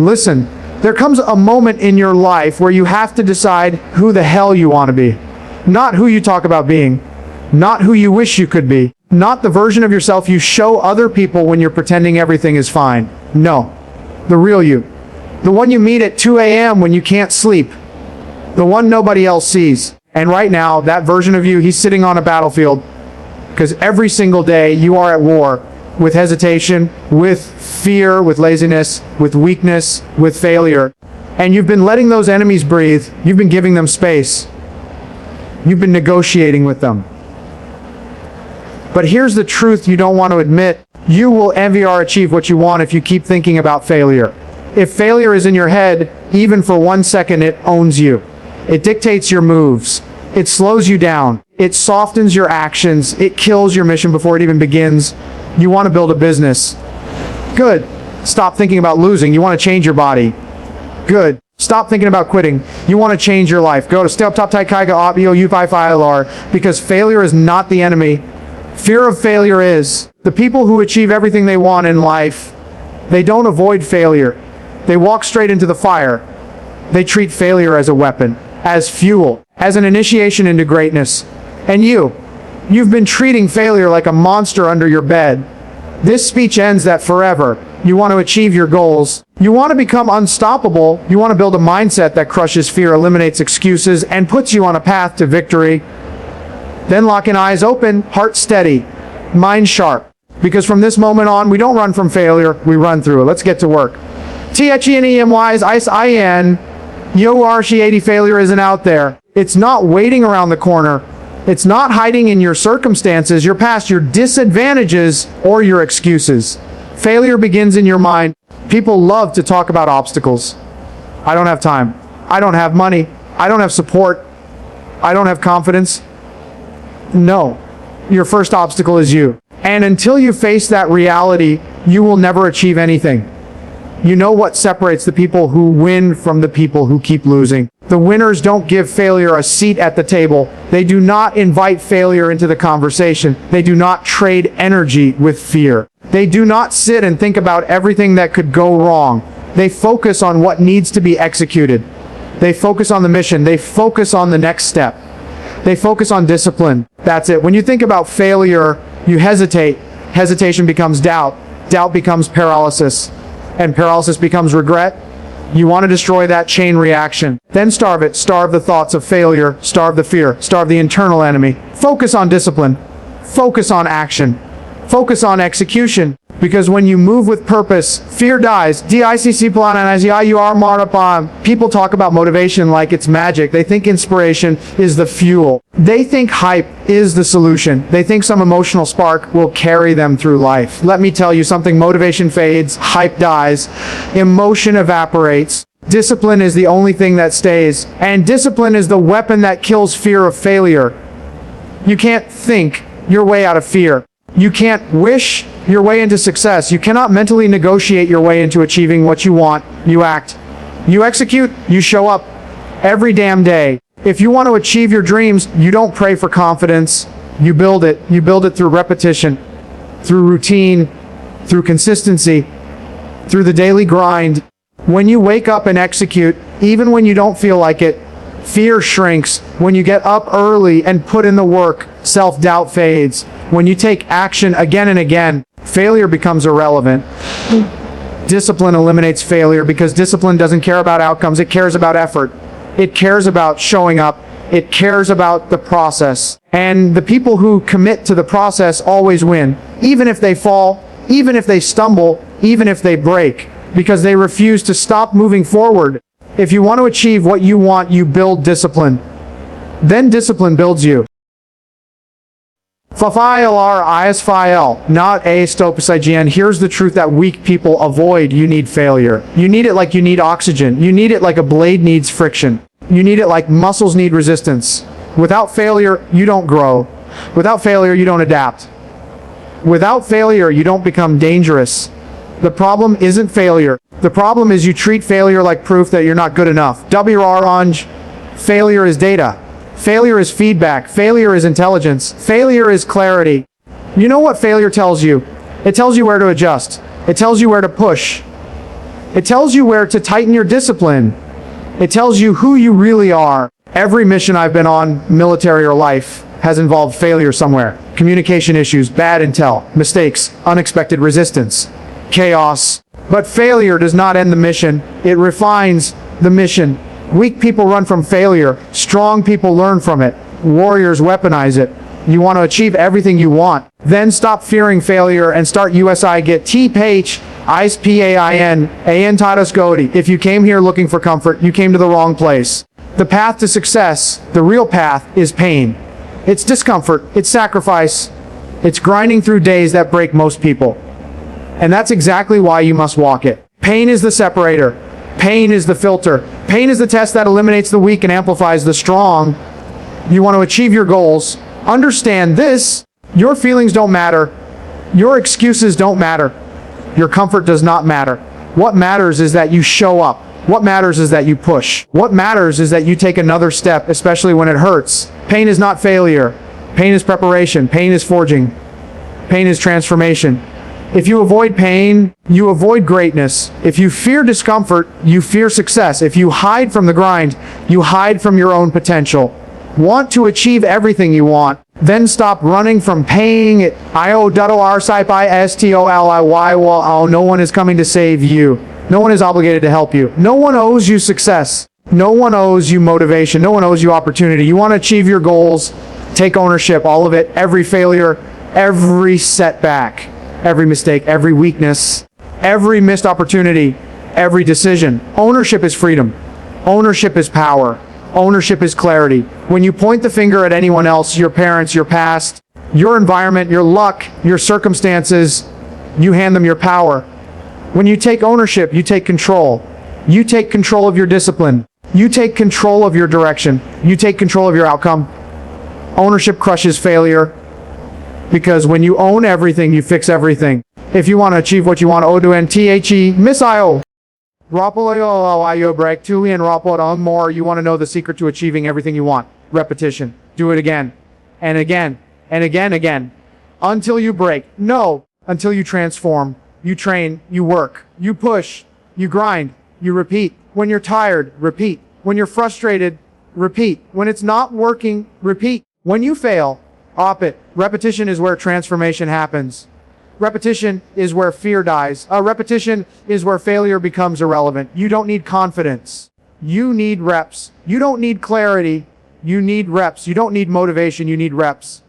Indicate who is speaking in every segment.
Speaker 1: Listen, there comes a moment in your life where you have to decide who the hell you want to be. Not who you talk about being. Not who you wish you could be. Not the version of yourself you show other people when you're pretending everything is fine. No. The real you. The one you meet at 2 a.m. when you can't sleep. The one nobody else sees. And right now, that version of you, he's sitting on a battlefield. Because every single day you are at war with hesitation, with fear, with laziness, with weakness, with failure. And you've been letting those enemies breathe. You've been giving them space. You've been negotiating with them. But here's the truth you don't want to admit. You will envy or achieve what you want if you keep thinking about failure. If failure is in your head, even for 1 second, it owns you. It dictates your moves. It slows you down. It softens your actions. It kills your mission before it even begins. You want to build a business. Good. Stop thinking about losing. You want to change your body. Good. Stop thinking about quitting. You want to change your life. Go to step-top-tight-kaiga-opio-u-5-5-lr, because failure is not the enemy. Fear of failure is. The people who achieve everything they want in life, they don't avoid failure. They walk straight into the fire. They treat failure as a weapon, as fuel, as an initiation into greatness. And you've been treating failure like a monster under your bed. This speech ends that forever. You want to achieve your goals. You want to become unstoppable. You want to build a mindset that crushes fear, eliminates excuses, and puts you on a path to victory. Then lock in, eyes open, heart steady, mind sharp. Because from this moment on, we don't run from failure, we run through it. Let's get to work. T-H-E-N-E-M-Y, I-S-I-N, Yo-R-She-80, failure isn't out there. It's not waiting around the corner. It's not hiding in your circumstances, your past, your disadvantages, or your excuses. Failure begins in your mind. People love to talk about obstacles. I don't have time. I don't have money. I don't have support. I don't have confidence. No. Your first obstacle is you. And until you face that reality, you will never achieve anything. You know what separates the people who win from the people who keep losing. The winners don't give failure a seat at the table. They do not invite failure into the conversation. They do not trade energy with fear. They do not sit and think about everything that could go wrong. They focus on what needs to be executed. They focus on the mission. They focus on the next step. They focus on discipline. That's it. When you think about failure, you hesitate. Hesitation becomes doubt. Doubt becomes paralysis. And paralysis becomes regret. You want to destroy that chain reaction. Then starve it. Starve the thoughts of failure. Starve the fear. Starve the internal enemy. Focus on discipline. Focus on action. Focus on execution. Because when you move with purpose, fear dies. People talk about motivation like it's magic. They think inspiration is the fuel. They think hype is the solution. They think some emotional spark will carry them through life. Let me tell you something. Motivation fades, hype dies, emotion evaporates. Discipline is the only thing that stays. And discipline is the weapon that kills fear of failure. You can't think your way out of fear. You can't wish your way into success. You cannot mentally negotiate your way into achieving what you want. You act. You execute. You show up every damn day. If you want to achieve your dreams, you don't pray for confidence. You build it. You build it through repetition, through routine, through consistency, through the daily grind. When you wake up and execute, even when you don't feel like it, fear shrinks. When you get up early and put in the work, self-doubt fades. When you take action again and again, failure becomes irrelevant. Discipline eliminates failure because discipline doesn't care about outcomes. It cares about effort. It cares about showing up. It cares about the process. And the people who commit to the process always win, even if they fall, even if they stumble, even if they break, because they refuse to stop moving forward. If you want to achieve what you want, you build discipline. Then discipline builds you. F-I-L-R-I-S-F-I-L, not A-stop-S-I-G-N. Here's the truth that weak people avoid. You need failure. You need it like you need oxygen. You need it like a blade needs friction. You need it like muscles need resistance. Without failure, you don't grow. Without failure, you don't adapt. Without failure, you don't become dangerous. The problem isn't failure. The problem is you treat failure like proof that you're not good enough. W-R-Orange, failure is data. Failure is feedback. Failure is intelligence. Failure is clarity. You know what failure tells you? It tells you where to adjust. It tells you where to push. It tells you where to tighten your discipline. It tells you who you really are. Every mission I've been on, military or life, has involved failure somewhere. Communication issues, bad intel, mistakes, unexpected resistance, chaos. But failure does not end the mission. It refines the mission. Weak people run from failure. Strong people learn from it. Warriors weaponize it. You want to achieve everything you want. Then stop fearing failure and start USI Get TPH ISPAIN AN Tadas Godi. If you came here looking for comfort, you came to the wrong place. The path to success, the real path, is pain. It's discomfort, it's sacrifice, it's grinding through days that break most people. And that's exactly why you must walk it. Pain is the separator. Pain is the filter. Pain is the test that eliminates the weak and amplifies the strong. You want to achieve your goals. Understand this. Your feelings don't matter. Your excuses don't matter. Your comfort does not matter. What matters is that you show up. What matters is that you push. What matters is that you take another step, especially when it hurts. Pain is not failure. Pain is preparation. Pain is forging. Pain is transformation. If you avoid pain, you avoid greatness. If you fear discomfort, you fear success. If you hide from the grind, you hide from your own potential. Want to achieve everything you want, then stop running from paying it. No one is coming to save you. No one is obligated to help you. No one owes you success. No one owes you motivation. No one owes you opportunity. You want to achieve your goals, take ownership, all of it, every failure, every setback, every mistake, every weakness, every missed opportunity, every decision. Ownership is freedom. Ownership is power. Ownership is clarity. When you point the finger at anyone else, your parents, your past, your environment, your luck, your circumstances, you hand them your power. When you take ownership, you take control. You take control of your discipline. You take control of your direction. You take control of your outcome. Ownership crushes failure, because when you own everything, you fix everything. If you want to achieve what you want, ODUNTHE, missile. Break 2 and on more. You want to know the secret to achieving everything you want. Repetition. Do it again and again and again until you break. No, until you transform. You train, you work, you push, you grind, you repeat. When you're tired, repeat. When you're frustrated, repeat. When it's not working, repeat. When you fail, op it. Repetition is where transformation happens. Repetition is where fear dies. Repetition is where failure becomes irrelevant. You don't need confidence. You need reps. You don't need clarity. You need reps. You don't need motivation. You need reps.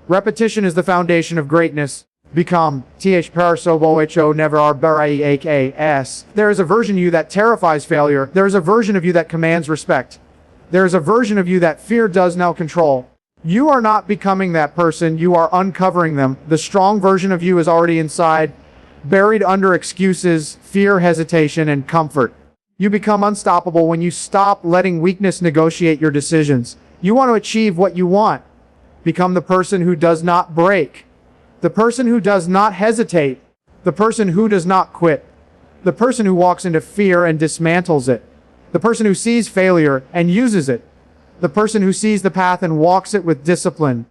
Speaker 1: Repetition is the foundation of greatness. Become. Never are. There is a version of you that terrifies failure. There is a version of you that commands respect. There is a version of you that fear does now control. You are not becoming that person. You are uncovering them. The strong version of you is already inside, buried under excuses, fear, hesitation, and comfort. You become unstoppable when you stop letting weakness negotiate your decisions. You want to achieve what you want. Become the person who does not break. The person who does not hesitate. The person who does not quit. The person who walks into fear and dismantles it. The person who sees failure and uses it. The person who sees the path and walks it with discipline.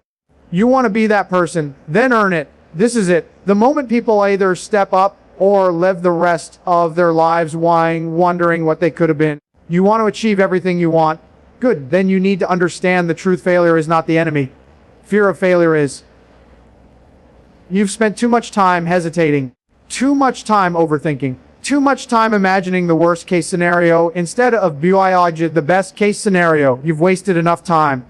Speaker 1: You want to be that person, then earn it. This is it. The moment people either step up or live the rest of their lives whining, wondering what they could have been. You want to achieve everything you want. Good. Then you need to understand the truth. Failure is not the enemy. Fear of failure is. You've spent too much time hesitating, too much time overthinking, too much time imagining the worst case scenario instead of the best case scenario. You've wasted enough time.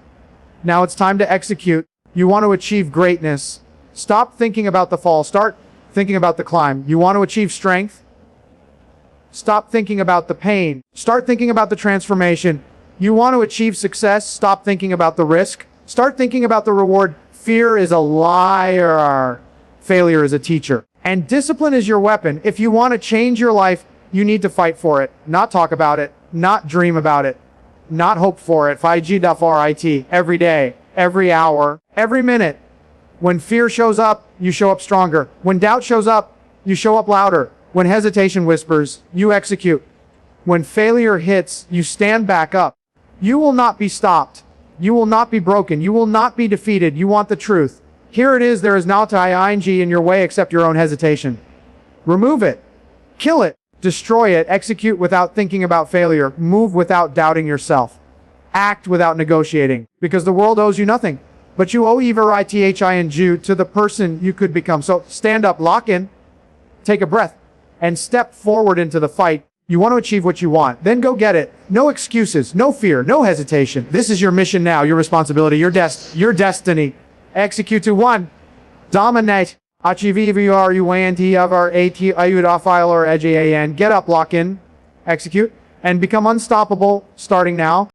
Speaker 1: Now it's time to execute. You want to achieve greatness. Stop thinking about the fall. Start thinking about the climb. You want to achieve strength? Stop thinking about the pain. Start thinking about the transformation. You want to achieve success? Stop thinking about the risk. Start thinking about the reward. Fear is a liar. Failure is a teacher. And discipline is your weapon. If you want to change your life, you need to fight for it, not talk about it, not dream about it, not hope for it. 5G.RIT every day, every hour, every minute. When fear shows up, you show up stronger. When doubt shows up, you show up louder. When hesitation whispers, you execute. When failure hits, you stand back up. You will not be stopped. You will not be broken. You will not be defeated. You want the truth. Here it is. There is not ing in your way except your own hesitation. Remove it. Kill it. Destroy it. Execute without thinking about failure. Move without doubting yourself. Act without negotiating. Because the world owes you nothing. But you owe everything to the person you could become. So stand up, lock in, take a breath, and step forward into the fight. You want to achieve what you want, then go get it. No excuses, no fear, no hesitation. This is your mission now, your responsibility, your destiny. Execute to one. Dominate. Get up, lock in, execute, and become unstoppable starting now.